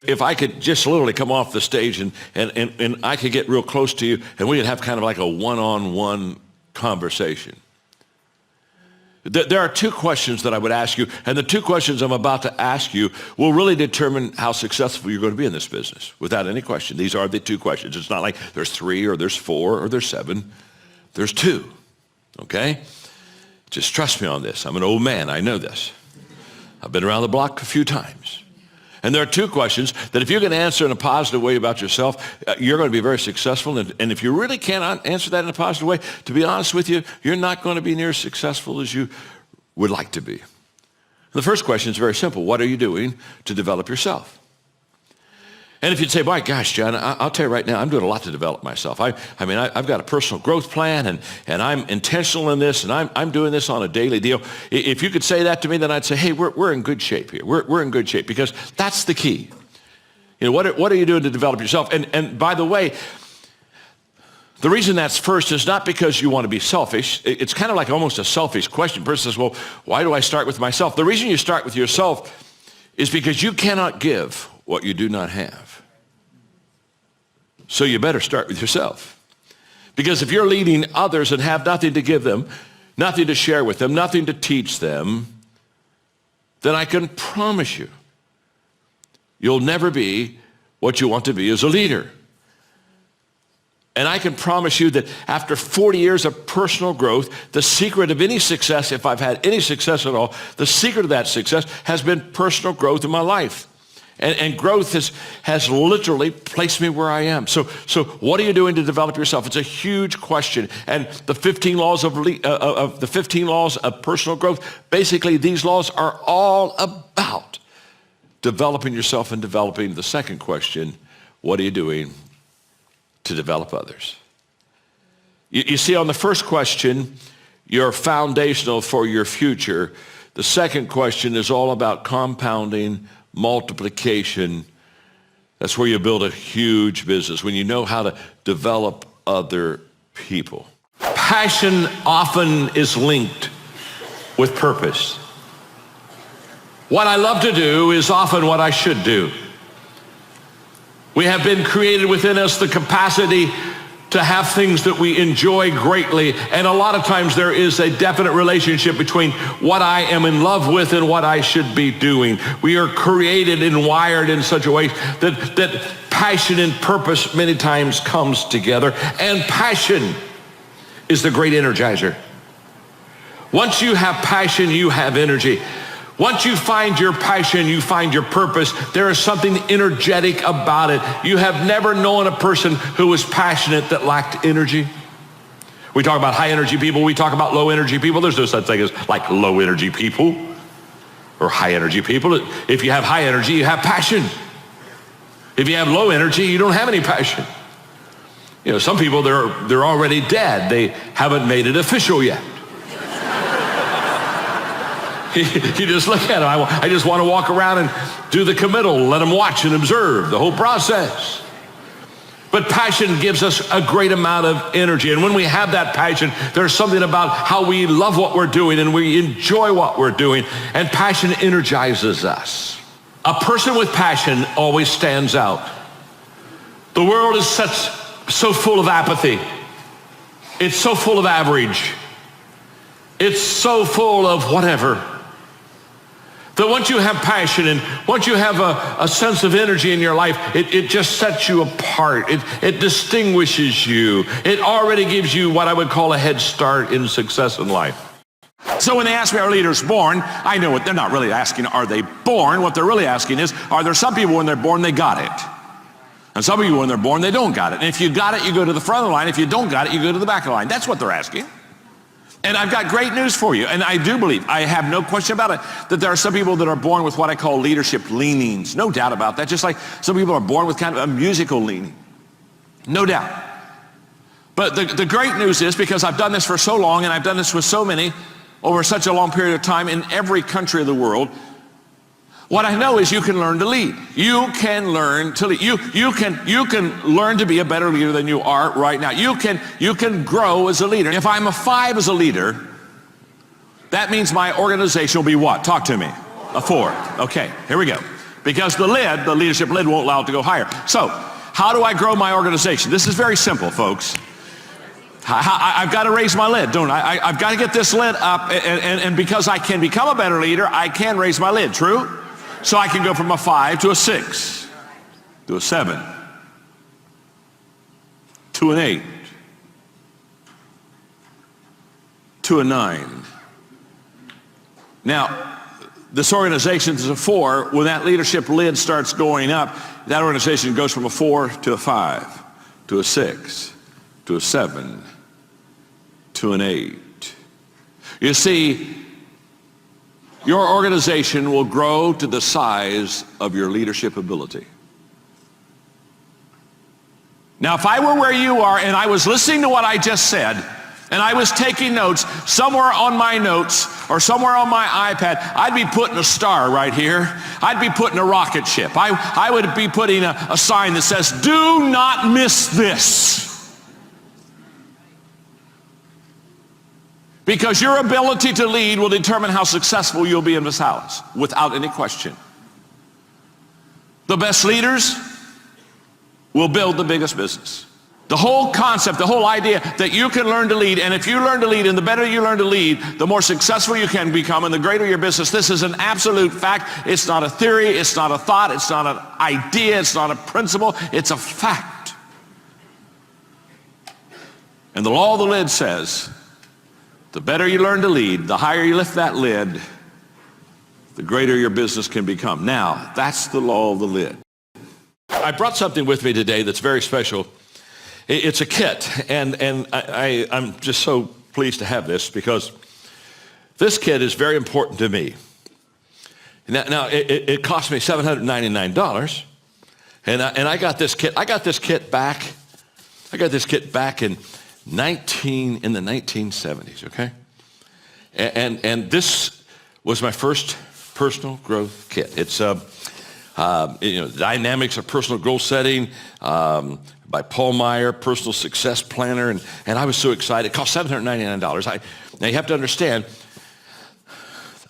If I could just literally come off the stage and I could get real close to you and we could have kind of like a one-on-one conversation. There are two questions that I would ask you, and the two questions I'm about to ask you will really determine how successful you're going to be in this business, without any question. These are the two questions. It's not like there's 3 or there's 4 or there's 7. There's 2, okay? Just trust me on this. I'm an old man. I know this. I've been around the block a few times. And there are 2 questions that if you can answer in a positive way about yourself, you're going to be very successful. And if you really cannot answer that in a positive way, to be honest with you, you're not going to be near as successful as you would like to be. The first question is very simple. What are you doing to develop yourself? And if you'd say, my gosh, John, I'll tell you right now, I'm doing a lot to develop myself. I've got a personal growth plan, and I'm intentional in this, and I'm doing this on a daily deal. If you could say that to me, then I'd say, hey, we're in good shape here. We're in good shape, because that's the key. You know, what are you doing to develop yourself? And by the way, the reason that's first is not because you want to be selfish. It's kind of like almost a selfish question. The person says, well, why do I start with myself? The reason you start with yourself is because you cannot give what you do not have. So you better start with yourself. Because if you're leading others and have nothing to give them, nothing to share with them, nothing to teach them, then I can promise you, you'll never be what you want to be as a leader. And I can promise you that after 40 years of personal growth, the secret of any success, if I've had any success at all, the secret of that success has been personal growth in my life. And growth has literally placed me where I am. So what are you doing to develop yourself? It's a huge question. And the 15 laws the 15 laws of personal growth, basically these laws are all about developing yourself and developing the second question, what are you doing to develop others? You see, on the first question, you're foundational for your future. The second question is all about compounding, multiplication. That's where you build a huge business, when you know how to develop other people. Passion often is linked with purpose. What I love to do is often what I should do. We have been created within us the capacity to have things that we enjoy greatly, and a lot of times there is a definite relationship between what I am in love with and what I should be doing. We are created and wired in such a way that passion and purpose many times comes together, and passion is the great energizer. Once you have passion, you have energy. Once you find your passion, you find your purpose, there is something energetic about it. You have never known a person who was passionate that lacked energy. We talk about high energy people, we talk about low energy people. There's no such thing as like low energy people or high energy people. If you have high energy, you have passion. If you have low energy, you don't have any passion. You know, some people, they're already dead. They haven't made it official yet. You just look at them. I just want to walk around and do the committal, let them watch and observe the whole process. But passion gives us a great amount of energy. And when we have that passion, there's something about how we love what we're doing and we enjoy what we're doing. And passion energizes us. A person with passion always stands out. The world is so full of apathy. It's so full of average. It's so full of whatever. That once you have passion and once you have a sense of energy in your life, it just sets you apart. It distinguishes you. It already gives you what I would call a head start in success in life. So when they ask me, are leaders born? I know what they're not really asking, are they born? What they're really asking is, are there some people when they're born, they got it? And some people when they're born, they don't got it. And if you got it, you go to the front of the line. If you don't got it, you go to the back of the line. That's what they're asking. And I've got great news for you, and I do believe, I have no question about it, that there are some people that are born with what I call leadership leanings. No doubt about that, just like some people are born with kind of a musical leaning. No doubt. But the great news is, because I've done this for so long, and I've done this with so many over such a long period of time in every country of the world, what I know is you can learn to lead. You can learn to lead. You can learn to be a better leader than you are right now. You can grow as a leader. If I'm a 5 as a leader, that means my organization will be what? Talk to me. A 4. Okay, here we go. because the leadership lid won't allow it to go higher. So how do I grow my organization? This is very simple, folks. I've got to raise my lid, don't I? I've got to get this lid up, and because I can become a better leader, I can raise my lid, true? So I can go from a 5 to a 6, to a 7, to an 8, to a 9. Now, this organization is a 4. When that leadership lid starts going up, that organization goes from a 4 to a 5, to a 6, to a 7, to an 8. You see, your organization will grow to the size of your leadership ability. Now, if I were where you are and I was listening to what I just said, and I was taking notes, somewhere on my notes or somewhere on my iPad, I'd be putting a star right here. I'd be putting a rocket ship. I would be putting a sign that says, do not miss this. Because your ability to lead will determine how successful you'll be in this house, without any question. The best leaders will build the biggest business. The whole concept, the whole idea that you can learn to lead, and if you learn to lead, and the better you learn to lead, the more successful you can become, and the greater your business. This is an absolute fact. It's not a theory, it's not a thought, it's not an idea, it's not a principle, it's a fact. And the law of the lid says, the better you learn to lead, the higher you lift that lid, the greater your business can become. Now, that's the law of the lid. I brought something with me today that's very special. It's a kit, and I'm just so pleased to have this because this kit is very important to me. Now it cost me $799, and I got this kit. I got this kit back in the 1970s. Okay, and this was my first personal growth kit. It's Dynamics of Personal Goal Setting by Paul Meyer, Personal Success Planner, and I was so excited. It cost $799. Now you have to understand,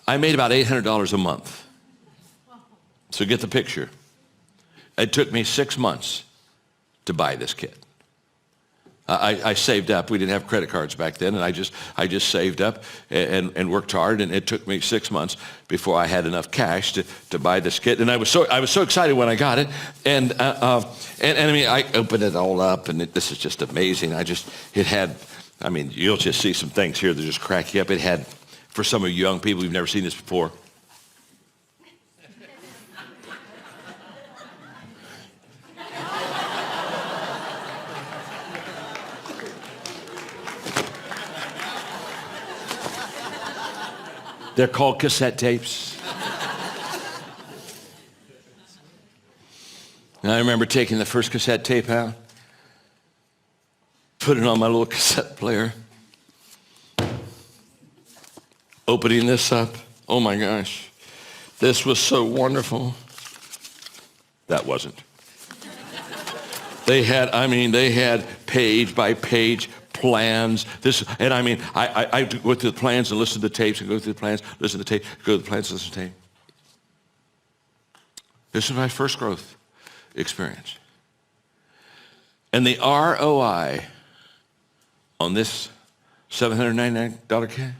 I made about $800 a month. So get the picture. It took me 6 months to buy this kit. I saved up. We didn't have credit cards back then, and I just saved up and worked hard, and it took me 6 months before I had enough cash to buy this kit. And I was so excited when I got it, and I mean, I opened it all up, and this is just amazing. You'll just see some things here that just crack you up. It had, for some of you young people who've never seen this before, they're called cassette tapes. And I remember taking the first cassette tape out, putting it on my little cassette player, opening this up. Oh my gosh, this was so wonderful. That wasn't. They had page by page plans. I go through the plans and listen to the tapes and go through the plans, listen to the tape, go to the plans, listen to the tape. This is my first growth experience. And the ROI on this $799 kit,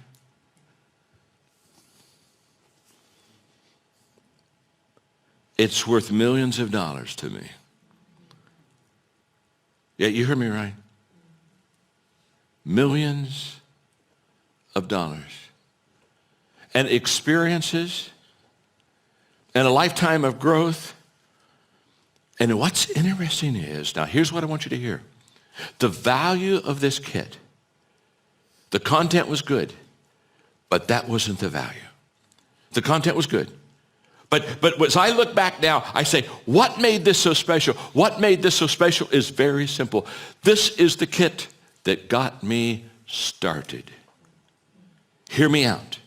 it's worth millions of dollars to me. Yeah, you heard me right. Millions of dollars. And experiences and a lifetime of growth. And what's interesting is, now here's what I want you to hear. The value of this kit, the content was good, but that wasn't the value. The content was good. But as I look back now, I say, what made this so special? What made this so special is very simple. This is the kit that got me started. Hear me out.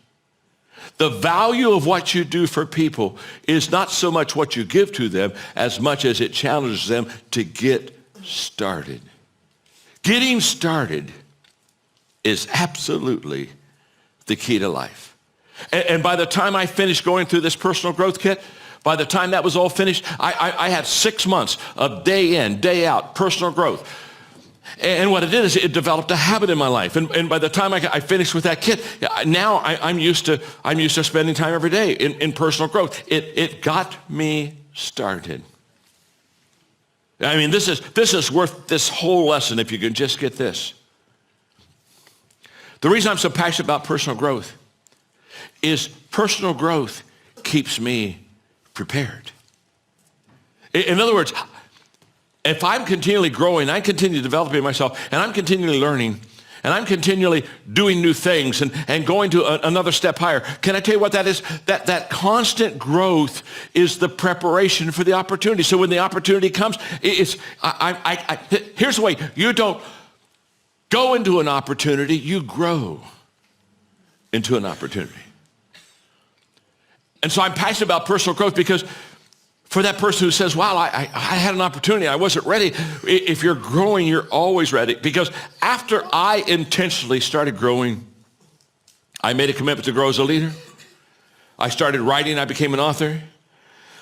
The value of what you do for people is not so much what you give to them as much as it challenges them to get started. Getting started is absolutely the key to life. And by the time I finished going through this personal growth kit, By the time that was all finished, I had 6 months of day in, day out, personal growth. And what it did is it developed a habit in my life. And by the time I finished with that kit, now I'm used to spending time every day in personal growth. It got me started. I mean, this is worth this whole lesson if you can just get this. The reason I'm so passionate about personal growth is personal growth keeps me prepared. In other words, if I'm continually growing, I continue developing myself, and I'm continually learning, and I'm continually doing new things and going to another step higher, can I tell you what that is? That constant growth is the preparation for the opportunity. So when the opportunity comes, here's the way. You don't go into an opportunity, you grow into an opportunity. And so I'm passionate about personal growth because for that person who says, wow, I had an opportunity, I wasn't ready. If you're growing, you're always ready. Because after I intentionally started growing, I made a commitment to grow as a leader. I started writing, I became an author.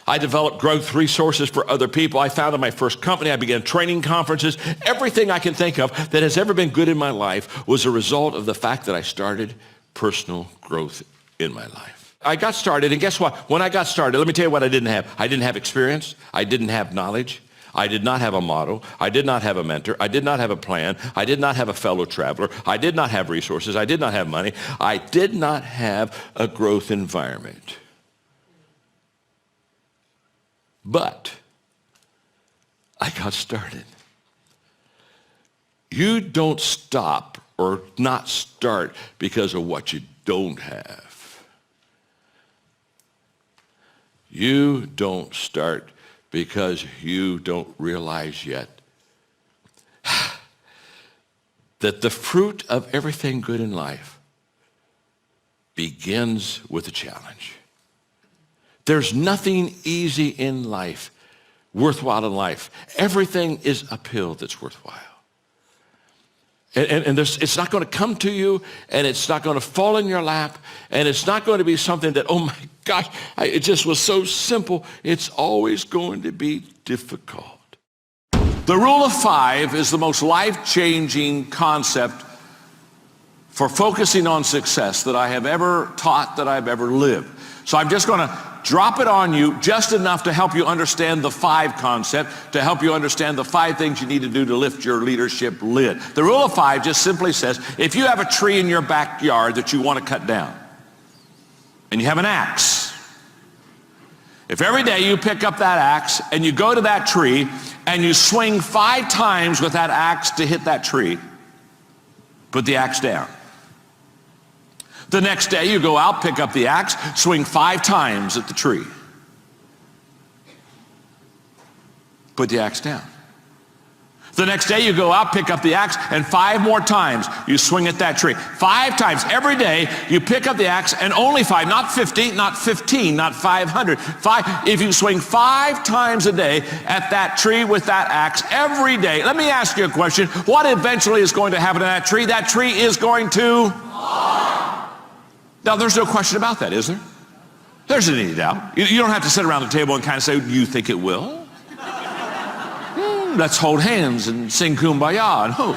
I developed growth resources for other people. I founded my first company. I began training conferences. Everything I can think of that has ever been good in my life was a result of the fact that I started personal growth in my life. I got started, and guess what? When I got started, let me tell you what I didn't have. I didn't have experience. I didn't have knowledge. I did not have a model. I did not have a mentor. I did not have a plan. I did not have a fellow traveler. I did not have resources. I did not have money. I did not have a growth environment. But I got started. You don't stop or not start because of what you don't have. You don't start because you don't realize yet that the fruit of everything good in life begins with a challenge. There's nothing easy in life, worthwhile in life. Everything is uphill that's worthwhile. And it's not going to come to you, and it's not going to fall in your lap, and it's not going to be something that, oh my gosh, it just was so simple. It's always going to be difficult. The rule of 5 is the most life-changing concept for focusing on success that I have ever taught, that I've ever lived. So I'm just going to drop it on you just enough to help you understand the 5 concept, to help you understand the 5 things you need to do to lift your leadership lid. The rule of 5 just simply says, if you have a tree in your backyard that you want to cut down, and you have an axe, if every day you pick up that axe and you go to that tree and you swing 5 times with that axe to hit that tree, put the axe down. The next day you go out, pick up the axe, swing 5 times at the tree. Put the axe down. The next day you go out, pick up the axe, and 5 more times you swing at that tree. 5 times every day you pick up the axe, and only 5, not 50, not 15, not 500. 5. If you swing 5 times a day at that tree with that axe every day, let me ask you a question. What eventually is going to happen to that tree? That tree is going to fall. Now, there's no question about that, is there? There's any doubt. You don't have to sit around the table and kind of say, do you think it will? Let's hold hands and sing Kumbaya and hope.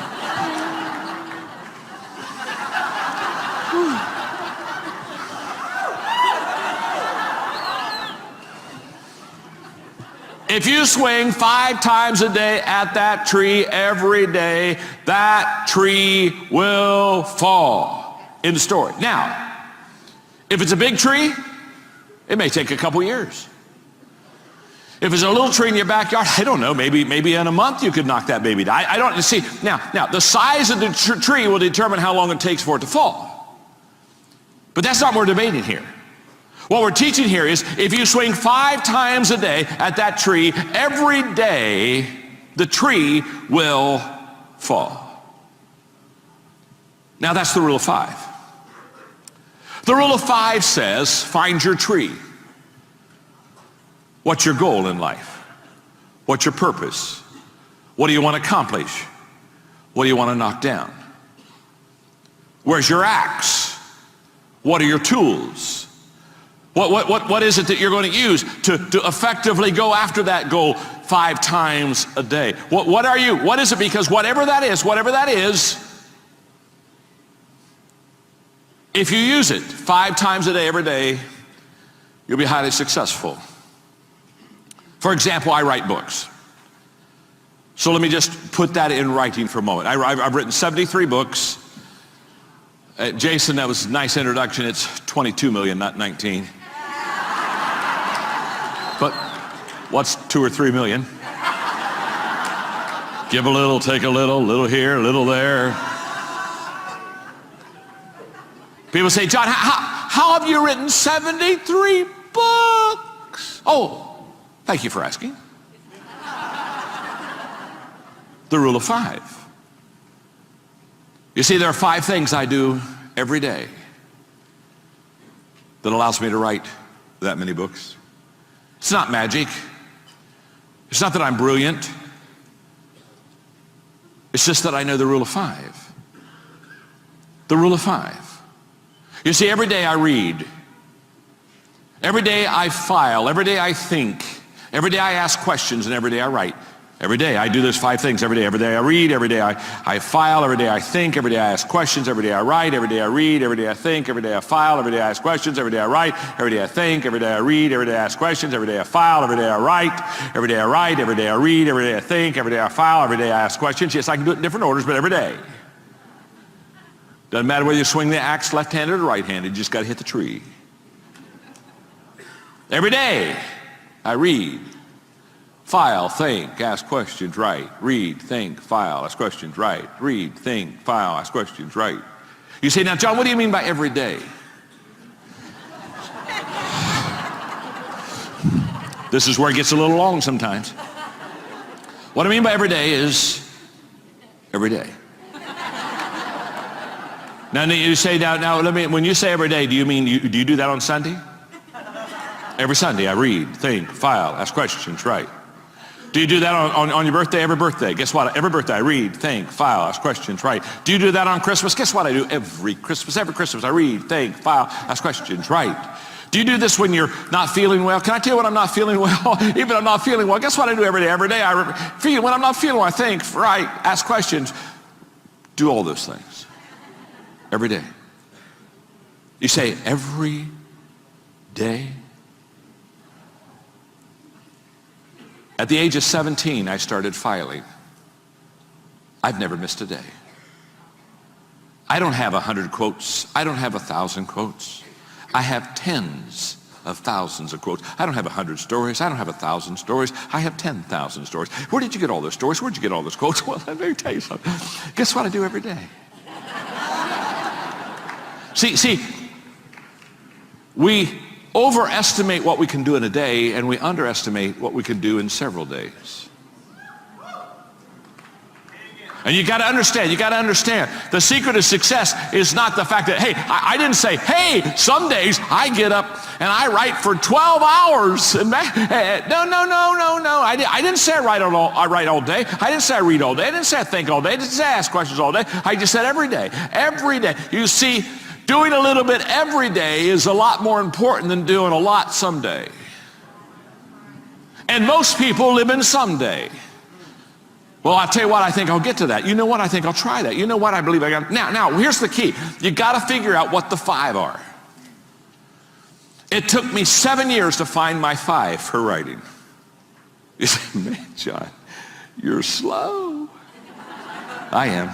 If you swing 5 times a day at that tree every day, that tree will fall. End of story. Now, if it's a big tree, it may take a couple years. If it's a little tree in your backyard, I don't know, maybe in a month you could knock that baby down. I don't, you see, now the size of the tree will determine how long it takes for it to fall. But that's not what we're debating here. What we're teaching here is if you swing 5 times a day at that tree, every day the tree will fall. Now that's the rule of 5. The rule of 5 says, find your tree. What's your goal in life? What's your purpose? What do you want to accomplish? What do you want to knock down? Where's your axe? What are your tools? What is it that you're going to use to effectively go after that goal 5 times a day? What is it? Because whatever that is, if you use it 5 times a day, every day, you'll be highly successful. For example, I write books. So let me just put that in writing for a moment. I've written 73 books. Jason, that was a nice introduction. It's 22 million, not 19. But what's 2 or 3 million? Give a little, take a little here, a little there. People say, John, how have you written 73 books? Oh, thank you for asking. The rule of 5. You see, there are 5 things I do every day that allows me to write that many books. It's not magic. It's not that I'm brilliant. It's just that I know the rule of 5. The rule of 5. You see, every day I read. Every day I file. Every day I think. Every day I ask questions, and every day I write. Every day I do those 5 things. Every day I read. Every day I file. Every day I think. Every day I ask questions. Every day I write. Every day I read. Every day I think. Every day I file. Every day I ask questions. Every day I write. Every day I think. Every day I read. Every day I ask questions. Every day I file. Every day I write. Every day I write. Every day I read. Every day I think. Every day I file. Every day I ask questions. Yes, I can do it in different orders, but every day. Doesn't matter whether you swing the axe left-handed or right-handed. You just got to hit the tree. Every day I read, file, think, ask questions, write, read, think, file, ask questions, write, read, think, file, ask questions, write. You say, now, John, what do you mean by every day? This is where it gets a little long sometimes. What I mean by every day is every day. Now you say, now let me, when you say every day, do you do that on Sunday? Every Sunday I read, think, file, ask questions, write. Do you do that on your birthday? Every birthday. Guess what? Every birthday I read, think, file, ask questions, write. Do you do that on Christmas? Guess what I do every Christmas? Every Christmas I read, think, file, ask questions, write. Do you do this when you're not feeling well? Can I tell you when I'm not feeling well? Even if I'm not feeling well, guess what I do every day? Every day I feel, when I'm not feeling well, I think, write, ask questions, do all those things. Every day. You say, every day? At the age of 17, I started filing. I've never missed a day. I don't have 100 quotes. I don't have 1,000 quotes. I have tens of thousands of quotes. I don't have 100 stories. I don't have 1,000 stories. I have 10,000 stories. Where did you get all those stories? Where'd you get all those quotes? Well, let me tell you something. Guess what I do every day? See, we overestimate what we can do in a day, and we underestimate what we can do in several days. And you got to understand, the secret of success is not the fact that, hey, I didn't say, hey, some days I get up and I write for 12 hours. And no. I didn't say I write all day. I didn't say I read all day. I didn't say I think all day. I didn't say I ask questions all day. I just said every day. Every day. You see, doing a little bit every day is a lot more important than doing a lot someday. And most people live in someday. Well, I'll tell you what, I think I'll get to that. You know what, I think I'll try that. You know what, I believe I got. Now, here's the key. You got to figure out what the 5 are. It took me 7 years to find my 5 for writing. You say, man, John, you're slow. I am.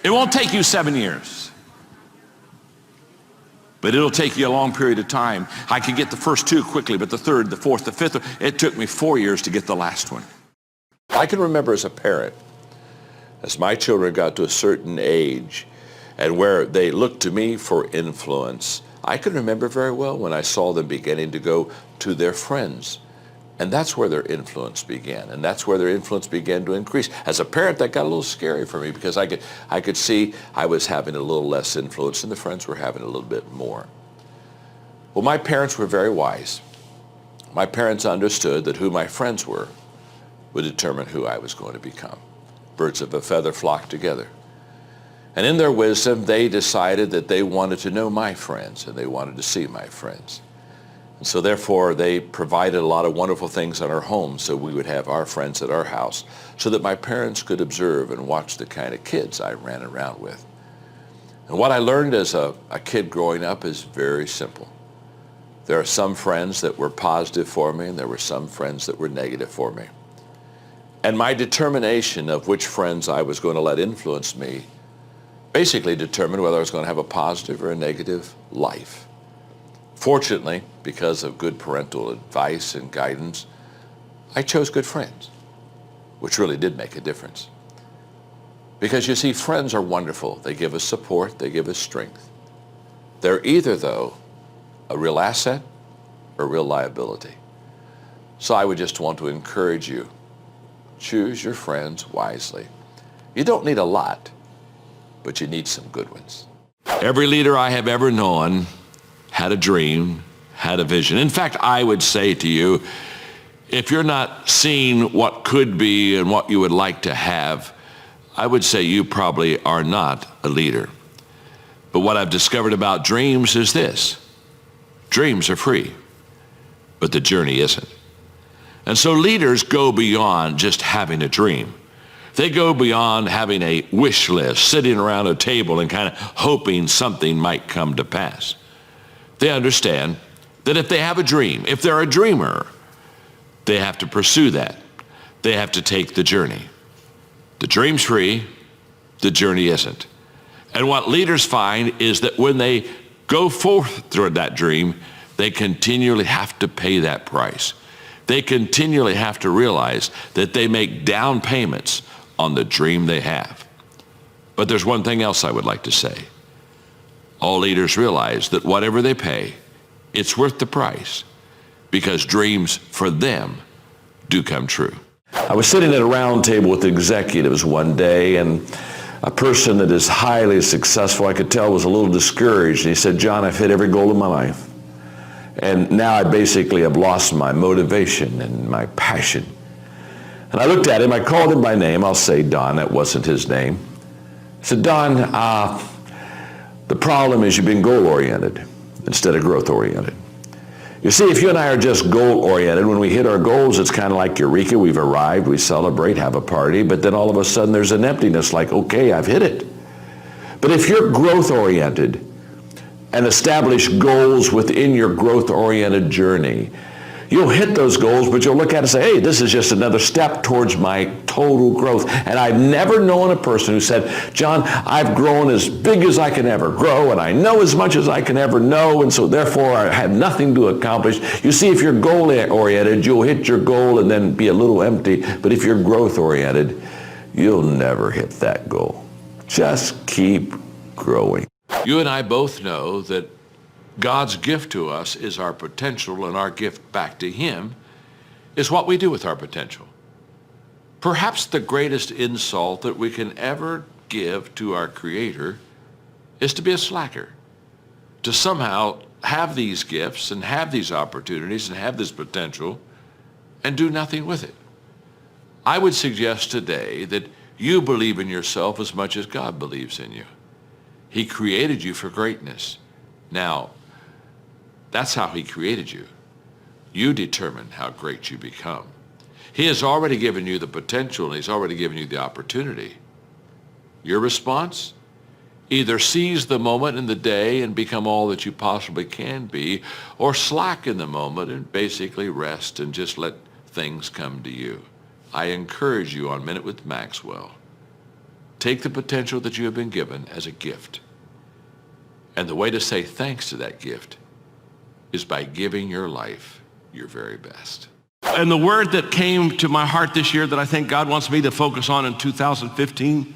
It won't take you 7 years. But it'll take you a long period of time. I could get the first 2 quickly, but the 3rd, the 4th, the 5th, it took me 4 years to get the last one. I can remember as a parent, as my children got to a certain age and where they looked to me for influence, I can remember very well when I saw them beginning to go to their friends. And that's where their influence began. And that's where their influence began to increase. As a parent, that got a little scary for me because I could see I was having a little less influence and the friends were having a little bit more. Well, my parents were very wise. My parents understood that who my friends were would determine who I was going to become. Birds of a feather flock together. And in their wisdom, they decided that they wanted to know my friends and they wanted to see my friends. So therefore, they provided a lot of wonderful things in our home so we would have our friends at our house so that my parents could observe and watch the kind of kids I ran around with. And what I learned as a kid growing up is very simple. There are some friends that were positive for me, and there were some friends that were negative for me. And my determination of which friends I was going to let influence me basically determined whether I was going to have a positive or a negative life. Fortunately, because of good parental advice and guidance, I chose good friends, which really did make a difference. Because you see, friends are wonderful. They give us support, they give us strength. They're either, though, a real asset or a real liability. So I would just want to encourage you, choose your friends wisely. You don't need a lot, but you need some good ones. Every leader I have ever known had a dream, had a vision. In fact, I would say to you, if you're not seeing what could be and what you would like to have, I would say you probably are not a leader. But what I've discovered about dreams is this: dreams are free, but the journey isn't. And so leaders go beyond just having a dream. They go beyond having a wish list, sitting around a table and kind of hoping something might come to pass. They understand that if they have a dream, if they're a dreamer, they have to pursue that. They have to take the journey. The dream's free, the journey isn't. And what leaders find is that when they go forth through that dream, they continually have to pay that price. They continually have to realize that they make down payments on the dream they have. But there's one thing else I would like to say. All leaders realize that whatever they pay, it's worth the price, because dreams for them do come true. I was sitting at a round table with executives one day, and a person that is highly successful, I could tell, was a little discouraged. And he said, "John, I've hit every goal of my life. And now I basically have lost my motivation and my passion." And I looked at him, I called him by name. I'll say Don, that wasn't his name. I said, "Don, the problem is you've been goal-oriented instead of growth-oriented. You see, if you and I are just goal-oriented, when we hit our goals, it's kind of like eureka, we've arrived, we celebrate, have a party, but then all of a sudden there's an emptiness like, okay, I've hit it. But if you're growth-oriented and establish goals within your growth-oriented journey, you'll hit those goals, but you'll look at it and say, hey, this is just another step towards my total growth. And I've never known a person who said, John, I've grown as big as I can ever grow, and I know as much as I can ever know, and so therefore I have nothing to accomplish. You see, if you're goal-oriented, you'll hit your goal and then be a little empty. But if you're growth-oriented, you'll never hit that goal. Just keep growing. You and I both know that God's gift to us is our potential, and our gift back to Him is what we do with our potential. Perhaps the greatest insult that we can ever give to our Creator is to be a slacker, to somehow have these gifts and have these opportunities and have this potential and do nothing with it. I would suggest today that you believe in yourself as much as God believes in you. He created you for greatness. Now, that's how He created you. You determine how great you become. He has already given you the potential, and He's already given you the opportunity. Your response? Either seize the moment in the day and become all that you possibly can be, or slack in the moment and basically rest and just let things come to you. I encourage you on Minute with Maxwell, take the potential that you have been given as a gift. And the way to say thanks to that gift is by giving your life your very best. And the word that came to my heart this year that I think God wants me to focus on in 2015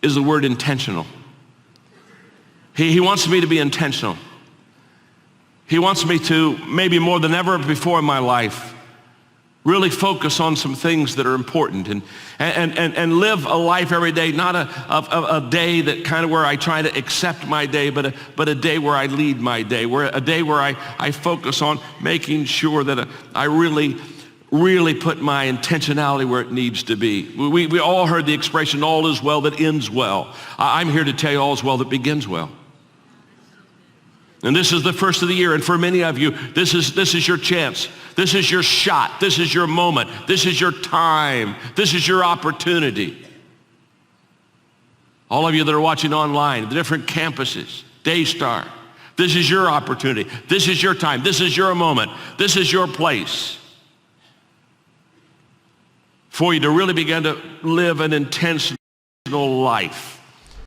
is the word intentional. He wants me to be intentional. He wants me to, maybe more than ever before in my life, really focus on some things that are important and live a life every day, not a day that kind of where I try to accept my day, but a day where I lead my day, a day where I focus on making sure that I really put my intentionality where it needs to be. We all heard the expression, all is well that ends well. I'm here to tell you all is well that begins well. And this is the first of the year, and for many of you, this is your chance. This is your shot. This is your moment. This is your time. This is your opportunity. All of you that are watching online, the different campuses, Daystar, this is your opportunity. This is your time. This is your moment. This is your place for you to really begin to live an intentional life.